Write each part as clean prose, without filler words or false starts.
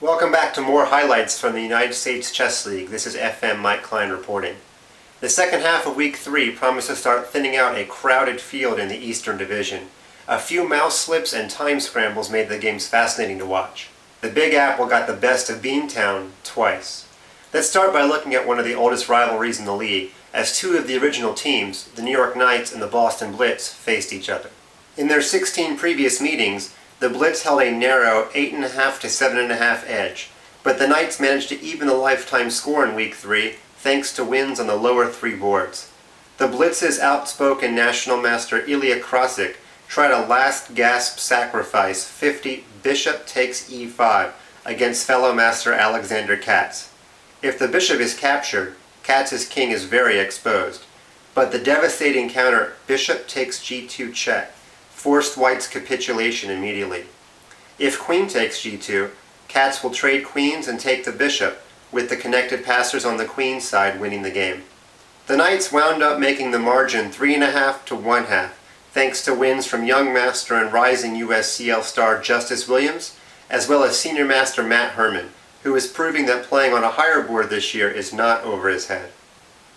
Welcome back to more highlights from the United States Chess League. This is FM Mike Klein reporting. The second half of Week 3 promised to start thinning out a crowded field in the Eastern Division. A few mouse slips and time scrambles made the games fascinating to watch. The Big Apple got the best of Beantown twice. Let's start by looking at one of the oldest rivalries in the league, as two of the original teams, the New York Knights and the Boston Blitz, faced each other. In their 16 previous meetings, the Blitz held a narrow 8.5 to 7.5 edge, but the Knights managed to even the lifetime score in Week 3 thanks to wins on the lower three boards. The Blitz's outspoken national master Ilya Krasik tried a last-gasp sacrifice 50 bishop takes e5 against fellow master Alexander Katz. If the bishop is captured, Katz's king is very exposed, but the devastating counter bishop takes g2 check forced White's capitulation immediately. If queen takes g2, Katz will trade queens and take the bishop, with the connected passers on the queen side winning the game. The Knights wound up making the margin 3.5 to 1/2, thanks to wins from young master and rising USCL star Justice Williams, as well as senior master Matt Herman, who is proving that playing on a higher board this year is not over his head.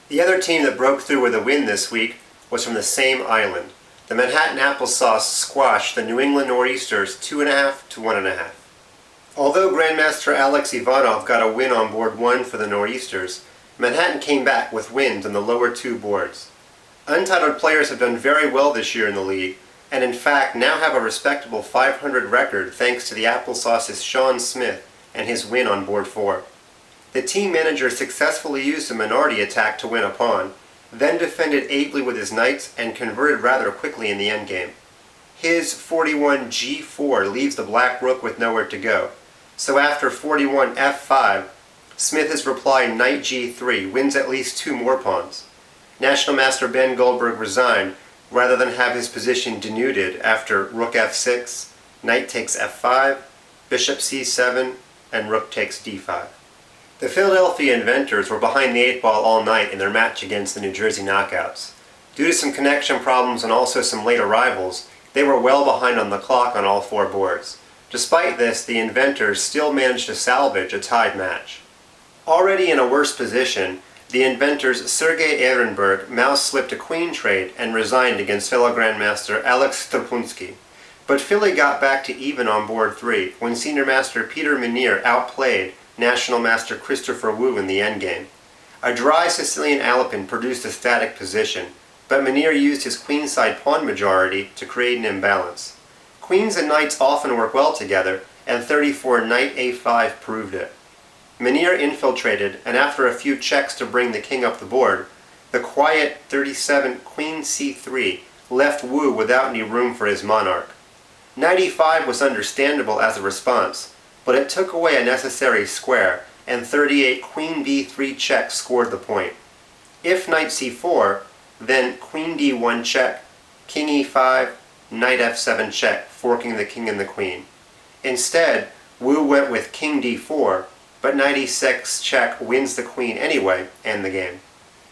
The other team that broke through with a win this week was from the same island. The Manhattan Applesauce squashed the New England Nor'easters 2.5 to 1.5. Although Grandmaster Alex Ivanov got a win on board 1 for the Nor'easters, Manhattan came back with wins on the lower two boards. Untitled players have done very well this year in the league, and in fact now have a respectable 500 record thanks to the Applesauce's Sean Smith and his win on board 4. The team manager successfully used a minority attack to win a pawn, then defended ably with his knights and converted rather quickly in the endgame. His 41 g4 leaves the black rook with nowhere to go, so after 41 f5, Smith's reply knight g3 wins at least 2 more pawns. National Master Ben Goldberg resigned rather than have his position denuded after rook f6, knight takes f5, bishop c7, and rook takes d5. The Philadelphia Inventors were behind the 8-ball all night in their match against the New Jersey Knockouts. Due to some connection problems and also some late arrivals, they were well behind on the clock on all 4 boards. Despite this, the Inventors still managed to salvage a tied match. Already in a worse position, the Inventors' Sergei Ehrenberg mouse-slipped a queen trade and resigned against fellow Grandmaster Alex Strapunsky. But Philly got back to even on board 3 when Senior Master Peter Menier outplayed National Master Christopher Wu in the endgame. A dry Sicilian Alpin produced a static position, but Menier used his queenside pawn majority to create an imbalance. Queens and knights often work well together, and 34 knight a5 proved it. Menier infiltrated, and after a few checks to bring the king up the board, the quiet 37 queen c3 left Wu without any room for his monarch. Knight e5 was understandable as a response, but it took away a necessary square, and 38 queen b3 check scored the point. If knight c4, then queen d1 check, king e5, knight f7 check, forking the king and the queen. Instead, Wu went with king d4, but knight e6 check wins the queen anyway, and the game.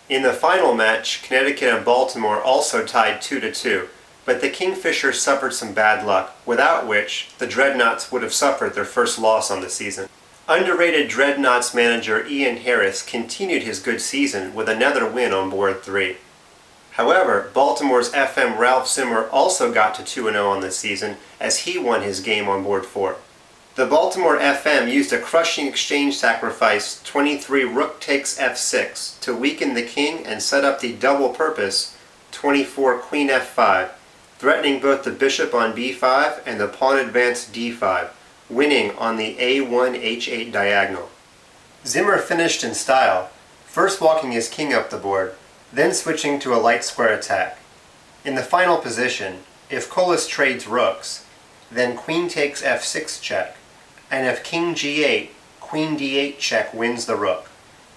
In the final match, Connecticut and Baltimore also tied 2-2, but the Kingfishers suffered some bad luck, without which the Dreadnoughts would have suffered their first loss on the season. Underrated Dreadnoughts manager Ian Harris continued his good season with another win on board 3. However, Baltimore's FM Ralph Zimmer also got to 2-0 on the season as he won his game on board 4. The Baltimore FM used a crushing exchange sacrifice 23 rook takes f6 to weaken the king and set up the double purpose 24 queen f5, threatening both the bishop on b5 and the pawn advance d5, winning on the a1 h8 diagonal. Zimmer finished in style, first walking his king up the board, then switching to a light square attack. In the final position, if Colas trades rooks, then queen takes f6 check, and if king g8, queen d8 check wins the rook.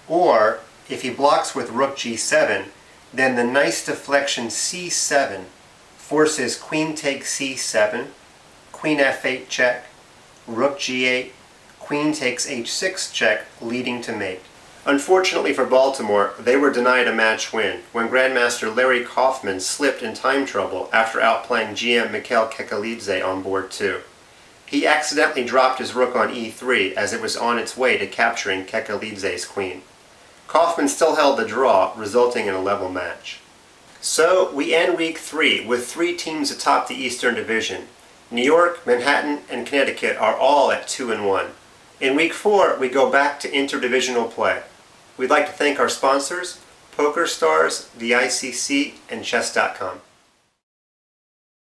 Or, if he blocks with rook g7, then the nice deflection c7 forces queen takes c7, queen f8 check, rook g8, queen takes h6 check, leading to mate. Unfortunately for Baltimore, they were denied a match win when Grandmaster Larry Kaufman slipped in time trouble after outplaying GM Mikhail Kekalidze on board 2. He accidentally dropped his rook on e3 as it was on its way to capturing Kekalidze's queen. Kaufman still held the draw, resulting in a level match. So we end week 3 with 3 teams atop the Eastern Division. New York, Manhattan, and Connecticut are all at 2-1. In week 4, we go back to interdivisional play. We'd like to thank our sponsors, PokerStars, the ICC, and Chess.com.